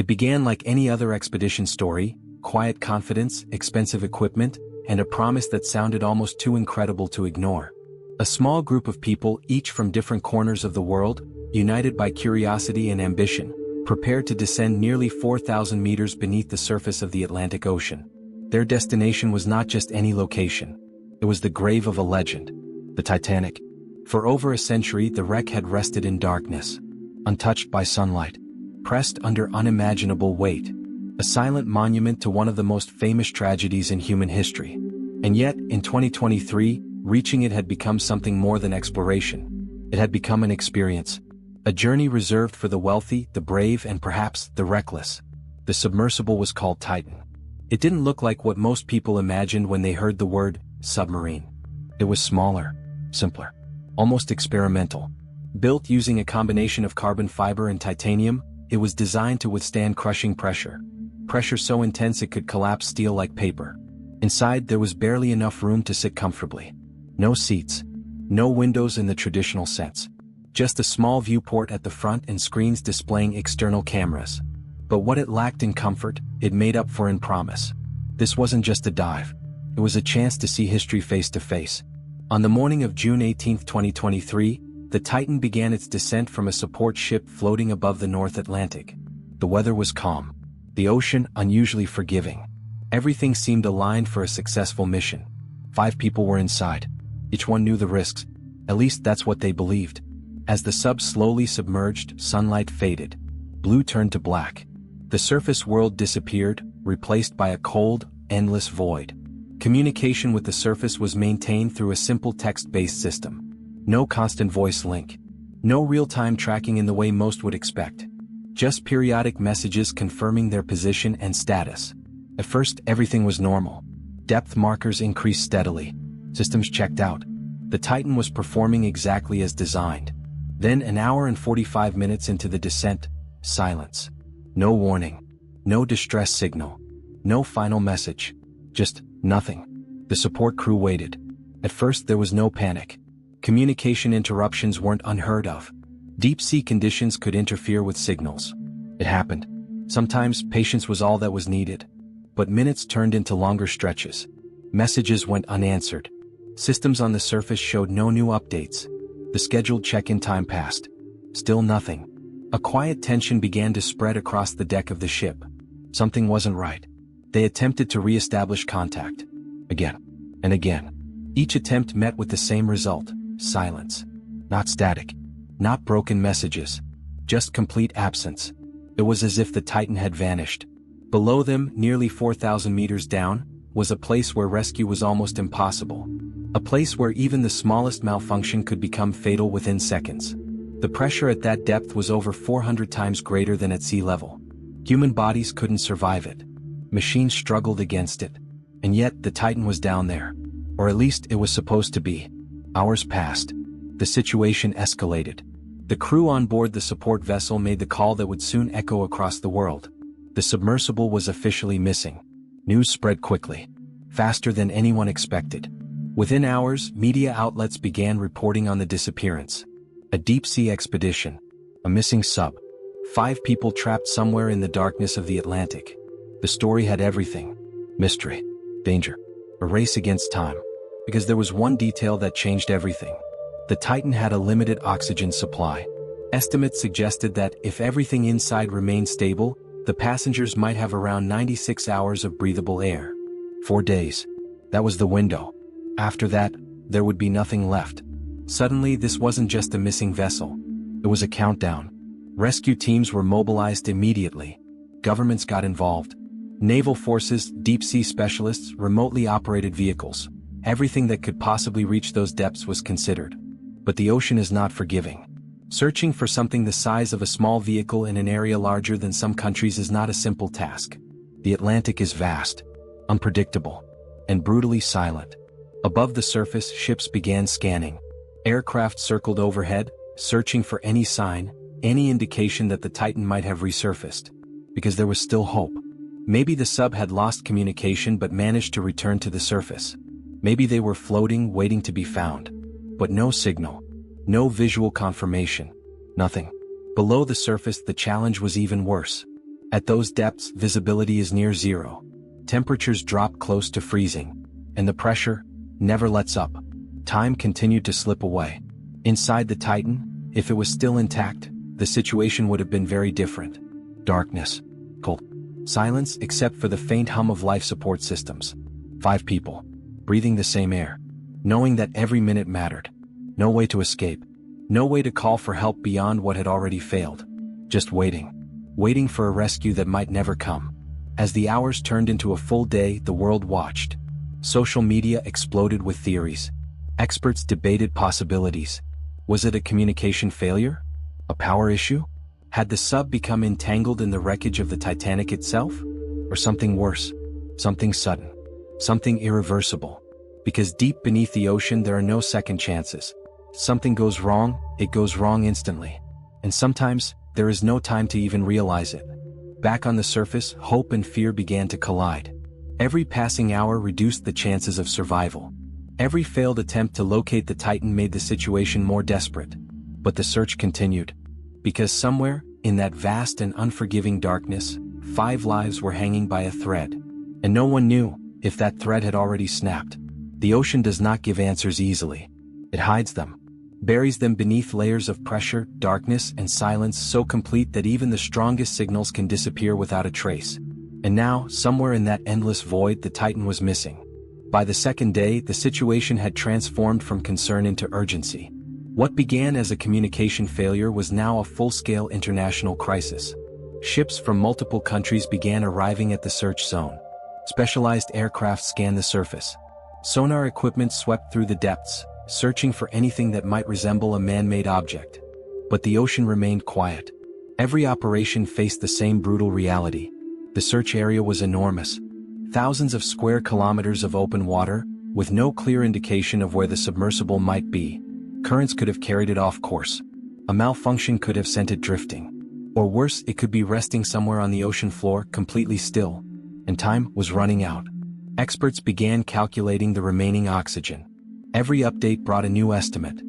It began like any other expedition story: quiet confidence, expensive equipment, and a promise that sounded almost too incredible to ignore. A small group of people, each from different corners of the world, united by curiosity and ambition, prepared to descend nearly 4,000 meters beneath the surface of the Atlantic Ocean. Their destination was not just any location. It was the grave of a legend, the Titanic. For over a century, the wreck had rested in darkness, untouched by sunlight, pressed under unimaginable weight, a silent monument to one of the most famous tragedies in human history. And yet, in 2023, reaching it had become something more than exploration. It had become an experience, a journey reserved for the wealthy, the brave, and perhaps the reckless. The submersible was called Titan. It didn't look like what most people imagined when they heard the word submarine. It was smaller, simpler, almost experimental. Built using a combination of carbon fiber and titanium, it was designed to withstand crushing pressure. Pressure so intense it could collapse steel like paper. Inside, there was barely enough room to sit comfortably. No seats. No windows in the traditional sense. Just a small viewport at the front and screens displaying external cameras. But what it lacked in comfort, it made up for in promise. This wasn't just a dive. It was a chance to see history face to face. On the morning of June 18, 2023, the Titan began its descent from a support ship floating above the North Atlantic. The weather was calm. The ocean unusually forgiving. Everything seemed aligned for a successful mission. 5 people were inside. Each one knew the risks. At least that's what they believed. As the sub slowly submerged, sunlight faded. Blue turned to black. The surface world disappeared, replaced by a cold, endless void. Communication with the surface was maintained through a simple text-based system. No constant voice link. No real-time tracking in the way most would expect. Just periodic messages confirming their position and status. At first, everything was normal. Depth markers increased steadily. Systems checked out. The Titan was performing exactly as designed. Then, an hour and 45 minutes into the descent, silence. No warning. No distress signal. No final message. Just nothing. The support crew waited. At first, there was no panic. Communication interruptions weren't unheard of. Deep-sea conditions could interfere with signals. It happened. Sometimes, patience was all that was needed. But minutes turned into longer stretches. Messages went unanswered. Systems on the surface showed no new updates. The scheduled check-in time passed. Still nothing. A quiet tension began to spread across the deck of the ship. Something wasn't right. They attempted to re-establish contact. Again and again. Each attempt met with the same result: silence. Not static. Not broken messages. Just complete absence. It was as if the Titan had vanished. Below them, nearly 4,000 meters down, was a place where rescue was almost impossible. A place where even the smallest malfunction could become fatal within seconds. The pressure at that depth was over 400 times greater than at sea level. Human bodies couldn't survive it. Machines struggled against it. And yet, the Titan was down there. Or at least it was supposed to be. Hours passed. The situation escalated. The crew on board the support vessel made the call that would soon echo across the world. The submersible was officially missing. News spread quickly. Faster than anyone expected. Within hours, media outlets began reporting on the disappearance. A deep-sea expedition. A missing sub. 5 people trapped somewhere in the darkness of the Atlantic. The story had everything. Mystery. Danger. A race against time. Because there was one detail that changed everything. The Titan had a limited oxygen supply. Estimates suggested that if everything inside remained stable, the passengers might have around 96 hours of breathable air. 4 days. That was the window. After that, there would be nothing left. Suddenly, this wasn't just a missing vessel. It was a countdown. Rescue teams were mobilized immediately. Governments got involved. Naval forces, deep-sea specialists, remotely operated vehicles. Everything that could possibly reach those depths was considered. But the ocean is not forgiving. Searching for something the size of a small vehicle in an area larger than some countries is not a simple task. The Atlantic is vast, unpredictable, and brutally silent. Above the surface, ships began scanning. Aircraft circled overhead, searching for any sign, any indication that the Titan might have resurfaced. Because there was still hope. Maybe the sub had lost communication but managed to return to the surface. Maybe they were floating, waiting to be found. But no signal. No visual confirmation. Nothing. Below the surface, the challenge was even worse. At those depths, visibility is near zero. Temperatures drop close to freezing, and the pressure never lets up. Time continued to slip away. Inside the Titan, if it was still intact, the situation would have been very different. Darkness. Cold. Silence except for the faint hum of life support systems. 5 people, breathing the same air, knowing that every minute mattered. No way to escape. No way to call for help beyond what had already failed. Just waiting. Waiting for a rescue that might never come. As the hours turned into a full day, the world watched. Social media exploded with theories. Experts debated possibilities. Was it a communication failure? A power issue? Had the sub become entangled in the wreckage of the Titanic itself? Or something worse? Something sudden? Something irreversible? Because deep beneath the ocean there are no second chances. Something goes wrong, it goes wrong instantly. And sometimes, there is no time to even realize it. Back on the surface, hope and fear began to collide. Every passing hour reduced the chances of survival. Every failed attempt to locate the Titan made the situation more desperate. But the search continued. Because somewhere, in that vast and unforgiving darkness, 5 lives were hanging by a thread. And no one knew if that thread had already snapped. The ocean does not give answers easily. It hides them. Buries them beneath layers of pressure, darkness, and silence so complete that even the strongest signals can disappear without a trace. And now, somewhere in that endless void, the Titan was missing. By the second day, the situation had transformed from concern into urgency. What began as a communication failure was now a full-scale international crisis. Ships from multiple countries began arriving at the search zone. Specialized aircraft scanned the surface. Sonar equipment swept through the depths, searching for anything that might resemble a man-made object. But the ocean remained quiet. Every operation faced the same brutal reality. The search area was enormous. Thousands of square kilometers of open water, with no clear indication of where the submersible might be. Currents could have carried it off course. A malfunction could have sent it drifting. Or worse, it could be resting somewhere on the ocean floor, completely still. And time was running out. Experts began calculating the remaining oxygen. Every update brought a new estimate.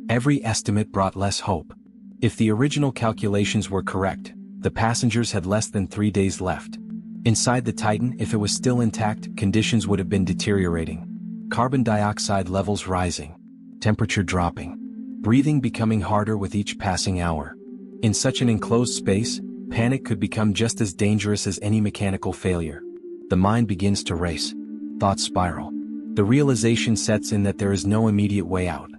Every estimate brought less hope. If the original calculations were correct, the passengers had less than 3 days left. Inside the Titan, if it was still intact, conditions would have been deteriorating. Carbon dioxide levels rising. Temperature dropping. Breathing becoming harder with each passing hour. In such an enclosed space, panic could become just as dangerous as any mechanical failure. The mind begins to race. Thoughts spiral. The realization sets in that there is no immediate way out.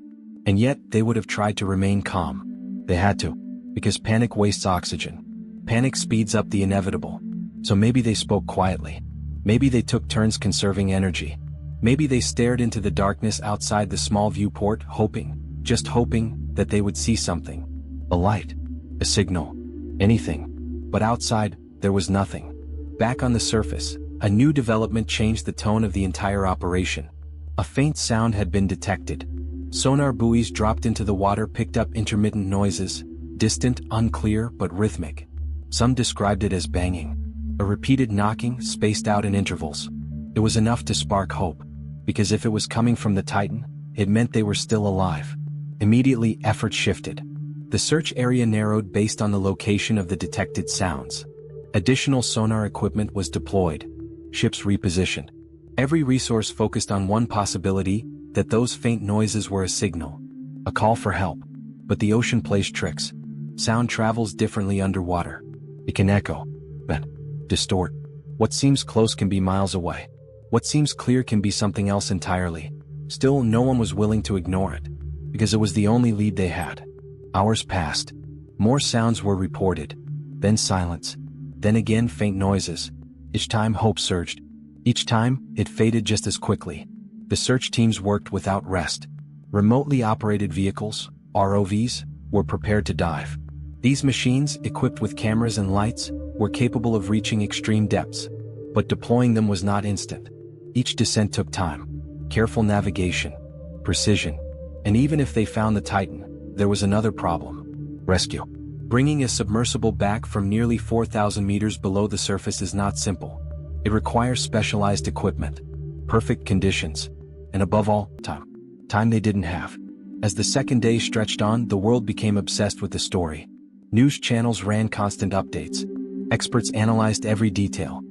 And yet, they would have tried to remain calm. They had to. Because panic wastes oxygen. Panic speeds up the inevitable. So maybe they spoke quietly. Maybe they took turns conserving energy. Maybe they stared into the darkness outside the small viewport, hoping, just hoping, that they would see something. A light. A signal. Anything. But outside, there was nothing. Back on the surface, a new development changed the tone of the entire operation. A faint sound had been detected. Sonar buoys dropped into the water picked up intermittent noises, distant, unclear, but rhythmic. Some described it as banging. A repeated knocking, spaced out in intervals. It was enough to spark hope. Because if it was coming from the Titan, it meant they were still alive. Immediately, effort shifted. The search area narrowed based on the location of the detected sounds. Additional sonar equipment was deployed. Ships repositioned. Every resource focused on one possibility, that those faint noises were a signal. A call for help. But the ocean plays tricks. Sound travels differently underwater. It can echo, bend, distort. What seems close can be miles away. What seems clear can be something else entirely. Still, no one was willing to ignore it. Because it was the only lead they had. Hours passed. More sounds were reported. Then silence. Then again faint noises. Each time hope surged. Each time, it faded just as quickly. The search teams worked without rest. Remotely operated vehicles, ROVs, were prepared to dive. These machines, equipped with cameras and lights, were capable of reaching extreme depths. But deploying them was not instant. Each descent took time. Careful navigation. Precision. And even if they found the Titan, there was another problem. Rescue. Bringing a submersible back from nearly 4,000 meters below the surface is not simple. It requires specialized equipment, perfect conditions, and above all, time. Time they didn't have. As the second day stretched on, the world became obsessed with the story. News channels ran constant updates. Experts analyzed every detail.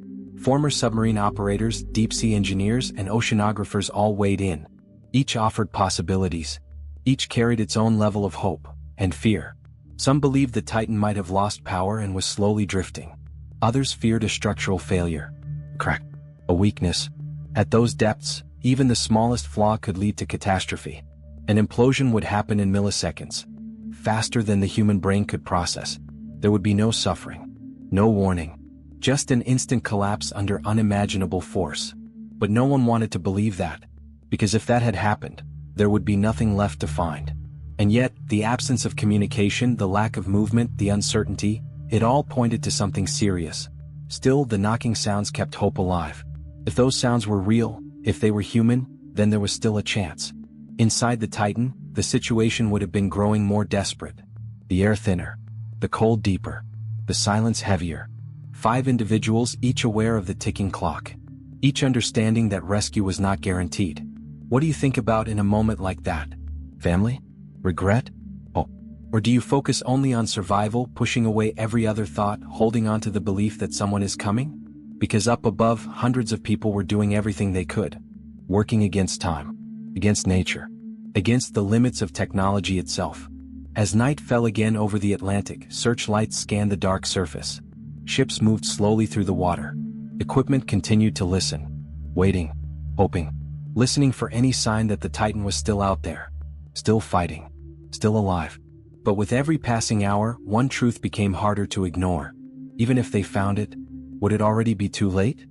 Former submarine operators, deep-sea engineers, and oceanographers all weighed in. Each offered possibilities. Each carried its own level of hope and fear. Some believed the Titan might have lost power and was slowly drifting. Others feared a structural failure. Crack. A weakness. At those depths, even the smallest flaw could lead to catastrophe. An implosion would happen in milliseconds, faster than the human brain could process. There would be no suffering, no warning, just an instant collapse under unimaginable force. But no one wanted to believe that, because if that had happened, there would be nothing left to find. And yet, the absence of communication, the lack of movement, the uncertainty, it all pointed to something serious. Still, the knocking sounds kept hope alive. If those sounds were real, if they were human, then there was still a chance. Inside the Titan, the situation would have been growing more desperate. The air thinner, the cold deeper, the silence heavier. 5 individuals, each aware of the ticking clock, each understanding that rescue was not guaranteed. What do you think about in a moment like that? Family? Regret? Oh. Or do you focus only on survival, pushing away every other thought, holding on to the belief that someone is coming? Because up above, hundreds of people were doing everything they could, working against time, against nature, against the limits of technology itself. As night fell again over the Atlantic, searchlights scanned the dark surface. Ships moved slowly through the water. Equipment continued to listen, waiting, hoping, listening for any sign that the Titan was still out there, still fighting, still alive. But with every passing hour, one truth became harder to ignore. Even if they found it, would it already be too late?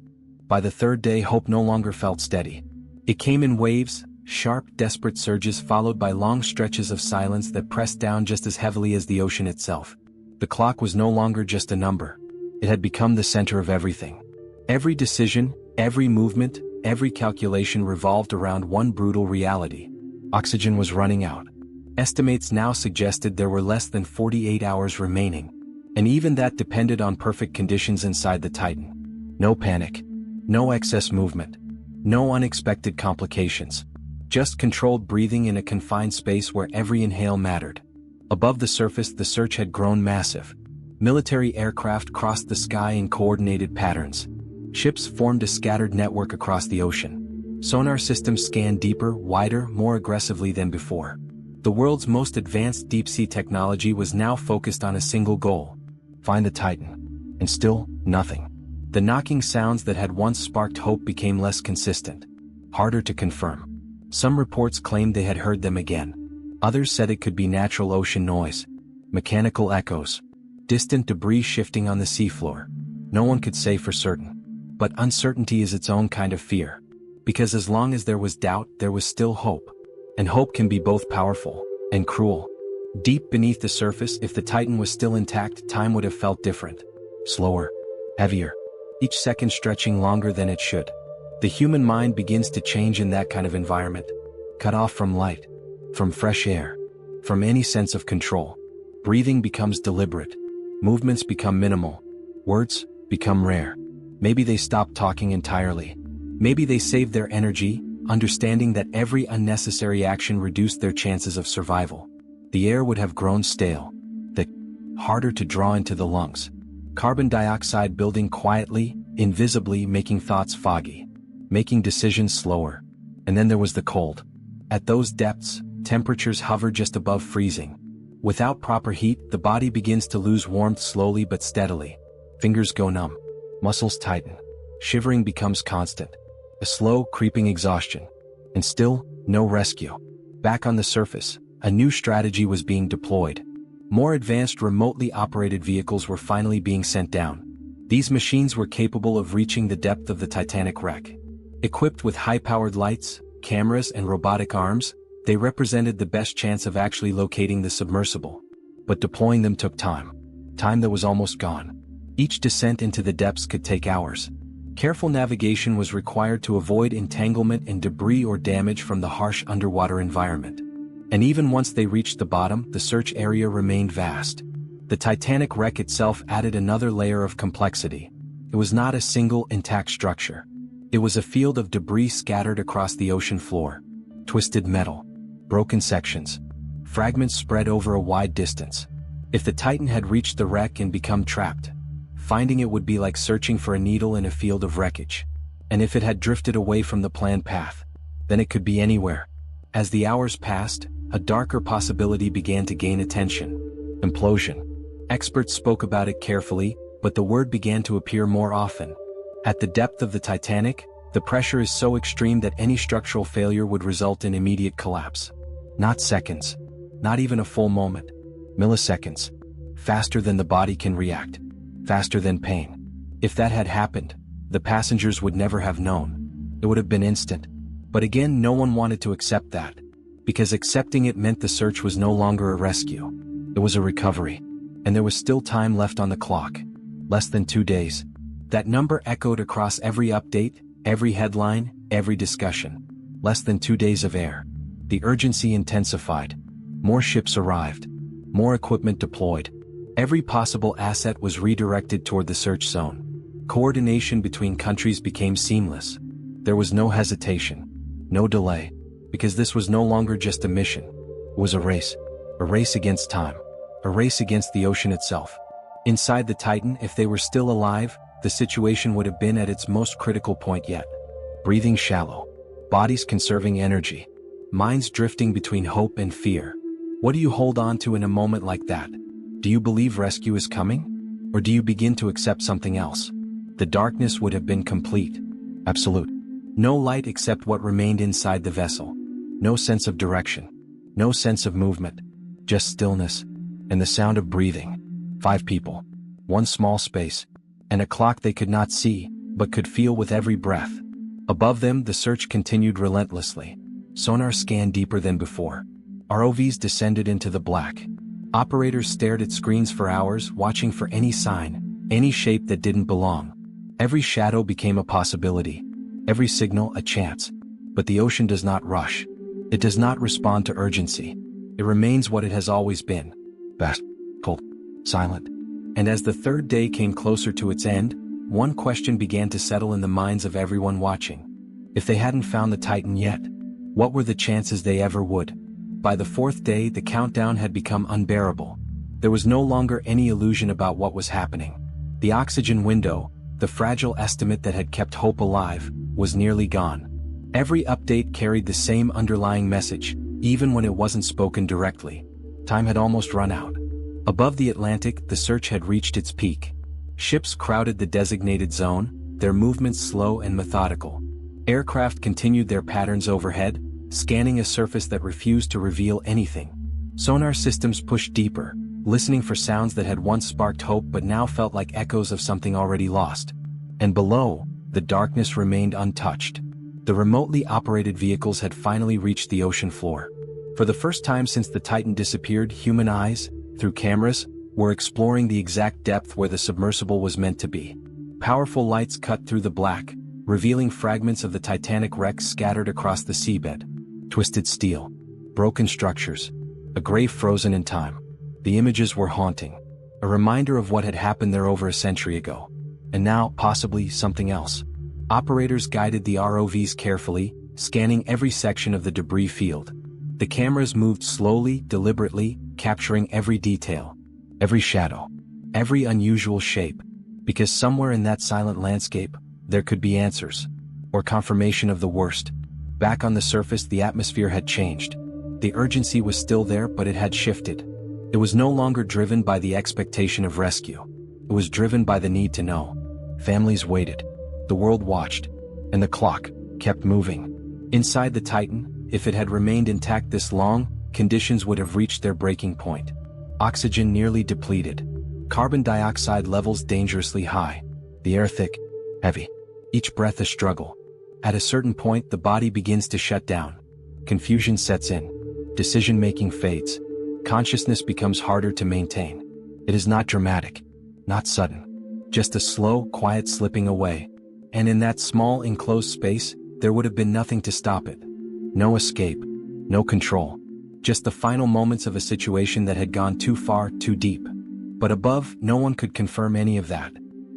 By the 3rd day, hope no longer felt steady. It came in waves, sharp, desperate surges followed by long stretches of silence that pressed down just as heavily as the ocean itself. The clock was no longer just a number. It had become the center of everything. Every decision, every movement, every calculation revolved around one brutal reality. Oxygen was running out. Estimates now suggested there were less than 48 hours remaining. And even that depended on perfect conditions inside the Titan. No panic. No excess movement. No unexpected complications. Just controlled breathing in a confined space where every inhale mattered. Above the surface, the search had grown massive. Military aircraft crossed the sky in coordinated patterns. Ships formed a scattered network across the ocean. Sonar systems scanned deeper, wider, more aggressively than before. The world's most advanced deep-sea technology was now focused on a single goal: find the Titan. And still, nothing. The knocking sounds that had once sparked hope became less consistent, harder to confirm. Some reports claimed they had heard them again. Others said it could be natural ocean noise, mechanical echoes, distant debris shifting on the seafloor. No one could say for certain. But uncertainty is its own kind of fear. Because as long as there was doubt, there was still hope. And hope can be both powerful and cruel. Deep beneath the surface, if the Titan was still intact, time would have felt different. Slower, heavier, each second stretching longer than it should. The human mind begins to change in that kind of environment. Cut off from light, from fresh air, from any sense of control. Breathing becomes deliberate. Movements become minimal. Words become rare. Maybe they stop talking entirely. Maybe they saved their energy, understanding that every unnecessary action reduced their chances of survival. The air would have grown stale, thick, harder to draw into the lungs. Carbon dioxide building quietly, invisibly, making thoughts foggy, making decisions slower. And then there was the cold. At those depths, temperatures hover just above freezing. Without proper heat, the body begins to lose warmth slowly but steadily. Fingers go numb. Muscles tighten. Shivering becomes constant. A slow, creeping exhaustion. And still, no rescue. Back on the surface, a new strategy was being deployed. More advanced remotely operated vehicles were finally being sent down. These machines were capable of reaching the depth of the Titanic wreck. Equipped with high-powered lights, cameras, and robotic arms, they represented the best chance of actually locating the submersible. But deploying them took time. Time that was almost gone. Each descent into the depths could take hours. Careful navigation was required to avoid entanglement and debris or damage from the harsh underwater environment. And even once they reached the bottom, the search area remained vast. The Titanic wreck itself added another layer of complexity. It was not a single, intact structure. It was a field of debris scattered across the ocean floor. Twisted metal, broken sections, fragments spread over a wide distance. If the Titan had reached the wreck and become trapped, Finding it would be like searching for a needle in a field of wreckage. And if it had drifted away from the planned path, then it could be anywhere. As the hours passed, a darker possibility began to gain attention. Implosion. Experts spoke about it carefully, but the word began to appear more often. At the depth of the Titanic, the pressure is so extreme that any structural failure would result in immediate collapse. Not seconds. Not even a full moment. Milliseconds. Faster than the body can react. Faster than pain. If that had happened, the passengers would never have known. It would have been instant. But again, no one wanted to accept that. Because accepting it meant the search was no longer a rescue. It was a recovery. And there was still time left on the clock. Less than 2 days. That number echoed across every update, every headline, every discussion. Less than 2 days of air. The urgency intensified. More ships arrived. More equipment deployed. Every possible asset was redirected toward the search zone. Coordination between countries became seamless. There was no hesitation. No delay. Because this was no longer just a mission. It was a race. A race against time. A race against the ocean itself. Inside the Titan, if they were still alive, the situation would have been at its most critical point yet. Breathing shallow. Bodies conserving energy. Minds drifting between hope and fear. What do you hold on to in a moment like that? Do you believe rescue is coming? Or do you begin to accept something else? The darkness would have been complete. Absolute. No light except what remained inside the vessel. No sense of direction. No sense of movement. Just stillness. And the sound of breathing. 5 people. One small space. And a clock they could not see, but could feel with every breath. Above them, the search continued relentlessly. Sonar scanned deeper than before. ROVs descended into the black. Operators stared at screens for hours, watching for any sign, any shape that didn't belong. Every shadow became a possibility. Every signal a chance. But the ocean does not rush. It does not respond to urgency. It remains what it has always been. Vast, cold, silent. And as the third day came closer to its end, one question began to settle in the minds of everyone watching. If they hadn't found the Titan yet, what were the chances they ever would? By the 4th day, the countdown had become unbearable. There was no longer any illusion about what was happening. The oxygen window, the fragile estimate that had kept hope alive, was nearly gone. Every update carried the same underlying message, even when it wasn't spoken directly. Time had almost run out. Above the Atlantic, the search had reached its peak. Ships crowded the designated zone, their movements slow and methodical. Aircraft continued their patterns overhead, scanning a surface that refused to reveal anything. Sonar systems pushed deeper, listening for sounds that had once sparked hope but now felt like echoes of something already lost. And below, the darkness remained untouched. The remotely operated vehicles had finally reached the ocean floor. For the first time since the Titan disappeared, human eyes, through cameras, were exploring the exact depth where the submersible was meant to be. Powerful lights cut through the black, revealing fragments of the Titanic wreck scattered across the seabed. Twisted steel. Broken structures. A grave frozen in time. The images were haunting. A reminder of what had happened there over a century ago. And now, possibly, something else. Operators guided the ROVs carefully, scanning every section of the debris field. The cameras moved slowly, deliberately, capturing every detail. Every shadow. Every unusual shape. Because somewhere in that silent landscape, there could be answers. Or confirmation of the worst. Back on the surface, the atmosphere had changed. The urgency was still there, but it had shifted. It was no longer driven by the expectation of rescue. It was driven by the need to know. Families waited. The world watched. And the clock kept moving. Inside the Titan, if it had remained intact this long, conditions would have reached their breaking point. Oxygen nearly depleted. Carbon dioxide levels dangerously high. The air thick, heavy. Each breath a struggle. At a certain point, the body begins to shut down. Confusion sets in. Decision-making fades. Consciousness becomes harder to maintain. It is not dramatic. Not sudden. Just a slow, quiet slipping away. And in that small, enclosed space, there would have been nothing to stop it. No escape. No control. Just the final moments of a situation that had gone too far, too deep. But above, no one could confirm any of that.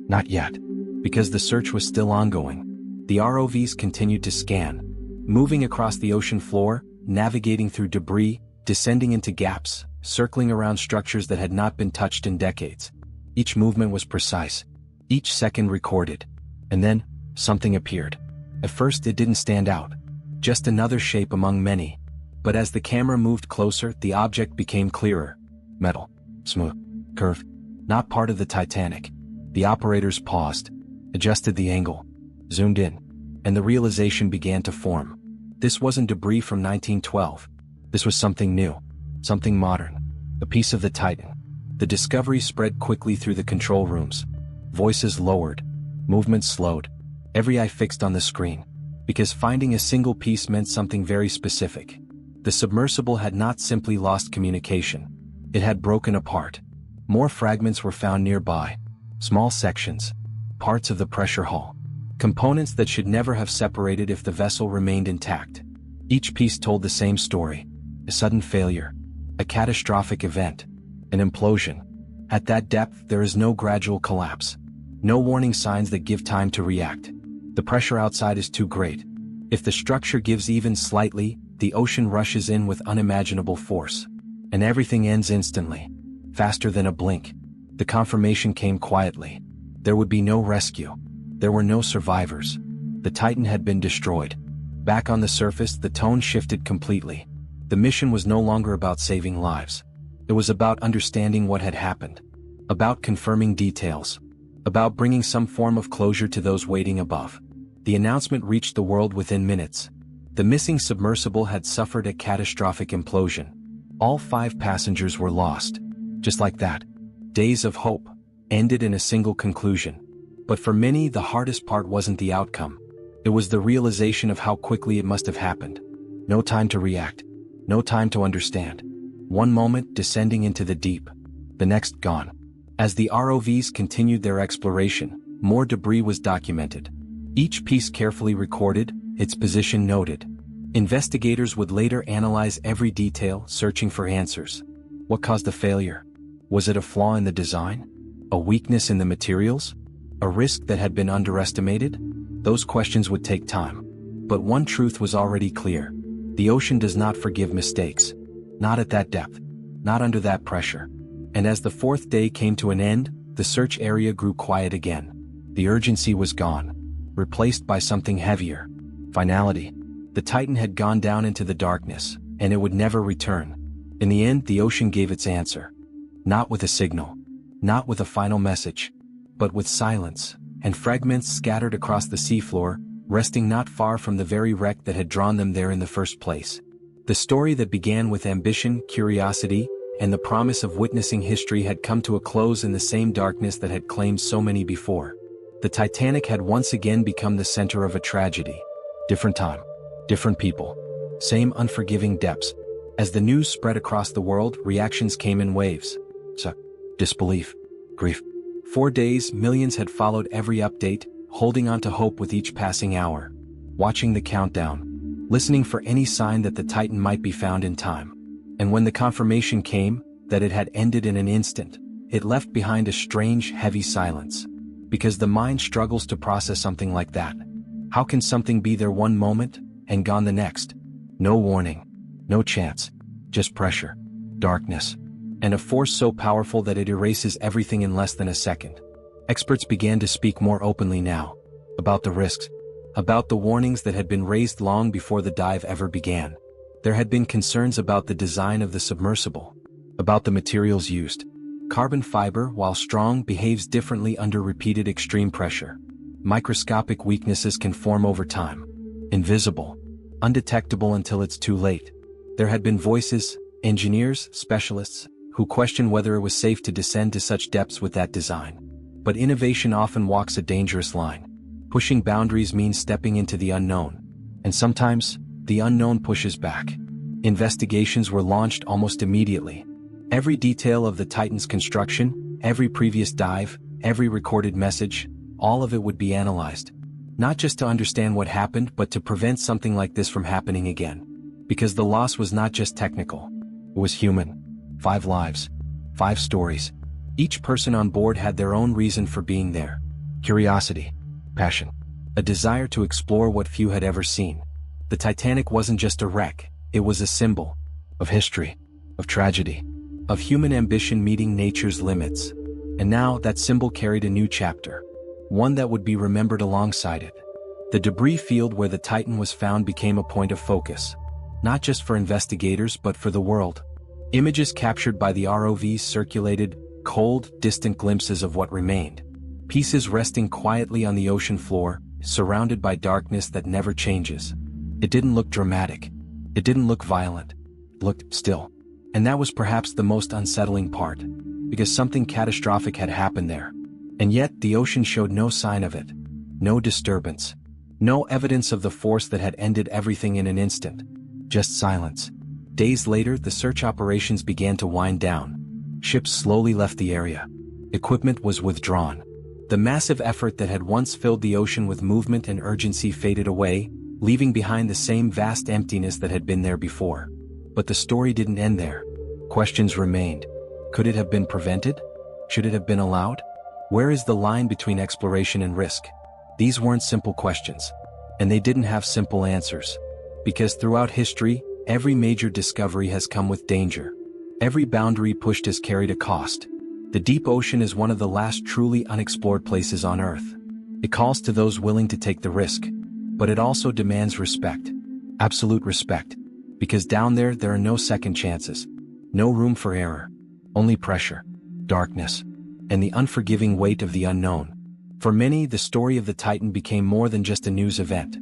Not yet. Because the search was still ongoing. The ROVs continued to scan, moving across the ocean floor, navigating through debris, descending into gaps, circling around structures that had not been touched in decades. Each movement was precise, each second recorded. And then, something appeared. At first it didn't stand out. Just another shape among many. But as the camera moved closer, the object became clearer. Metal. Smooth. Curved. Not part of the Titanic. The operators paused, adjusted the angle, zoomed in, and the realization began to form. This wasn't debris from 1912. This was something new. Something modern. A piece of the Titan. The discovery spread quickly through the control rooms. Voices lowered. Movements slowed. Every eye fixed on the screen. Because finding a single piece meant something very specific. The submersible had not simply lost communication. It had broken apart. More fragments were found nearby. Small sections. Parts of the pressure hull. Components that should never have separated if the vessel remained intact. Each piece told the same story. A sudden failure. A catastrophic event. An implosion. At that depth, there is no gradual collapse. No warning signs that give time to react. The pressure outside is too great. If the structure gives even slightly, the ocean rushes in with unimaginable force. And everything ends instantly. Faster than a blink. The confirmation came quietly. There would be no rescue. There were no survivors. The Titan had been destroyed. Back on the surface, the tone shifted completely. The mission was no longer about saving lives. It was about understanding what had happened. About confirming details. About bringing some form of closure to those waiting above. The announcement reached the world within minutes. The missing submersible had suffered a catastrophic implosion. All 5 passengers were lost. Just like that. Days of hope ended in a single conclusion. But for many, the hardest part wasn't the outcome. It was the realization of how quickly it must have happened. No time to react. No time to understand. One moment descending into the deep. The next gone. As the ROVs continued their exploration, more debris was documented. Each piece carefully recorded, its position noted. Investigators would later analyze every detail, searching for answers. What caused the failure? Was it a flaw in the design? A weakness in the materials? A risk that had been underestimated? Those questions would take time. But one truth was already clear. The ocean does not forgive mistakes. Not at that depth. Not under that pressure. And as the 4th day came to an end, the search area grew quiet again. The urgency was gone. Replaced by something heavier. Finality. The Titan had gone down into the darkness, and it would never return. In the end, the ocean gave its answer. Not with a signal. Not with a final message. But with silence, and fragments scattered across the seafloor, resting not far from the very wreck that had drawn them there in the first place. The story that began with ambition, curiosity, and the promise of witnessing history had come to a close in the same darkness that had claimed so many before. The Titanic had once again become the center of a tragedy. Different time. Different people. Same unforgiving depths. As the news spread across the world, reactions came in waves. Shock, disbelief, grief. 4 days, millions had followed every update, holding on to hope with each passing hour. Watching the countdown. Listening for any sign that the Titan might be found in time. And when the confirmation came, that it had ended in an instant, it left behind a strange, heavy silence. Because the mind struggles to process something like that. How can something be there one moment, and gone the next? No warning. No chance. Just pressure. Darkness. And a force so powerful that it erases everything in less than a second. Experts began to speak more openly now. About the risks. About the warnings that had been raised long before the dive ever began. There had been concerns about the design of the submersible. About the materials used. Carbon fiber, while strong, behaves differently under repeated extreme pressure. Microscopic weaknesses can form over time. Invisible. Undetectable until it's too late. There had been voices, engineers, specialists, who questioned whether it was safe to descend to such depths with that design. But innovation often walks a dangerous line. Pushing boundaries means stepping into the unknown. And sometimes, the unknown pushes back. Investigations were launched almost immediately. Every detail of the Titan's construction, every previous dive, every recorded message, all of it would be analyzed. Not just to understand what happened, but to prevent something like this from happening again. Because the loss was not just technical. It was human. 5 lives. 5 stories. Each person on board had their own reason for being there. Curiosity. Passion. A desire to explore what few had ever seen. The Titanic wasn't just a wreck, it was a symbol. Of history. Of tragedy. Of human ambition meeting nature's limits. And now, that symbol carried a new chapter. one that would be remembered alongside it. The debris field where the Titan was found became a point of focus, not just for investigators but for the world. Images captured by the ROVs circulated, cold, distant glimpses of what remained. Pieces resting quietly on the ocean floor, surrounded by darkness that never changes. It didn't look dramatic. It didn't look violent. It looked still. And that was perhaps the most unsettling part, because something catastrophic had happened there. And yet the ocean showed no sign of it. No disturbance. No evidence of the force that had ended everything in an instant. Just silence. Days later, the search operations began to wind down. Ships slowly left the area. Equipment was withdrawn. The massive effort that had once filled the ocean with movement and urgency faded away, leaving behind the same vast emptiness that had been there before. But the story didn't end there. Questions remained. Could it have been prevented? Should it have been allowed? Where is the line between exploration and risk? These weren't simple questions. And they didn't have simple answers. Because throughout history, every major discovery has come with danger. Every boundary pushed has carried a cost. The deep ocean is one of the last truly unexplored places on Earth. It calls to those willing to take the risk. But it also demands respect. Absolute respect. Because down there are no second chances. No room for error. Only pressure, darkness, and the unforgiving weight of the unknown. For many, the story of the Titan became more than just a news event.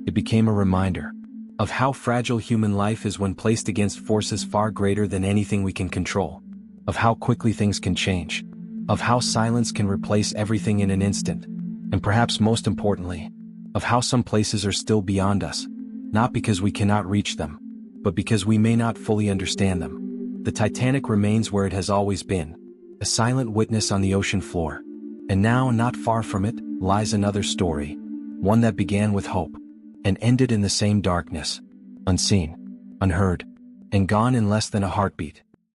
It became a reminder of how fragile human life is when placed against forces far greater than anything we can control. Of how quickly things can change. Of how silence can replace everything in an instant. And perhaps most importantly, of how some places are still beyond us. Not because we cannot reach them, but because we may not fully understand them. The Titanic remains where it has always been, a silent witness on the ocean floor. And now, not far from it, lies another story. One that began with hope, and ended in the same darkness. Unseen, unheard, and gone in less than a heartbeat.